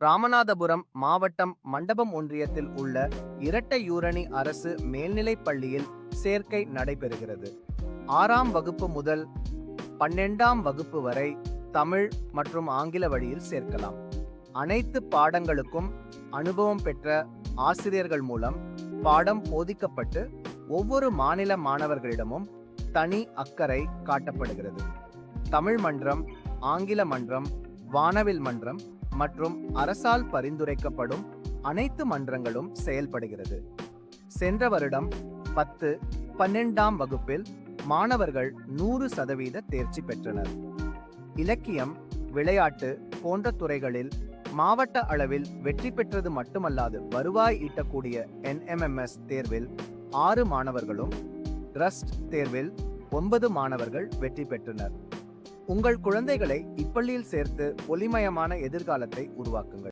ராமநாதபுரம் மாவட்டம் மண்டபம் ஒன்றியத்தில் உள்ள இரட்டையூரணி அரசு மேல்நிலைப் பள்ளியில் சேர்க்கை நடைபெறுகிறது. 6ஆம் வகுப்பு முதல் 12ஆம் வகுப்பு வரை தமிழ் மற்றும் ஆங்கில வழியில் சேர்க்கலாம். அனைத்து பாடங்களுக்கும் அனுபவம் பெற்ற ஆசிரியர்கள் மூலம் பாடம் போதிக்கப்பட்டு ஒவ்வொரு மாநில மாணவர்களிடமும் தனி அக்கறை காட்டப்படுகிறது. தமிழ் மன்றம், ஆங்கில மன்றம், வானவில் மன்றம் மற்றும் அரசால் பரிந்துரைக்கப்படும் அனைத்து மன்றங்களும் செயல்படுகிறது. சென்ற வருடம் 10, 12ஆம் வகுப்பில் மாணவர்கள் 100% தேர்ச்சி பெற்றனர். இலக்கியம், விளையாட்டு போன்ற துறைகளில் மாவட்ட அளவில் வெற்றி பெற்றது மட்டுமல்லாது வருவாய் ஈட்டக்கூடிய NMMS தேர்வில் 6 மாணவர்களும், ட்ரஸ்ட் தேர்வில் 9 மாணவர்கள் வெற்றி பெற்றனர். உங்கள் குழந்தைகளை இப்பள்ளியில் சேர்த்து ஒளிமயமான எதிர்காலத்தை உருவாக்குங்கள்.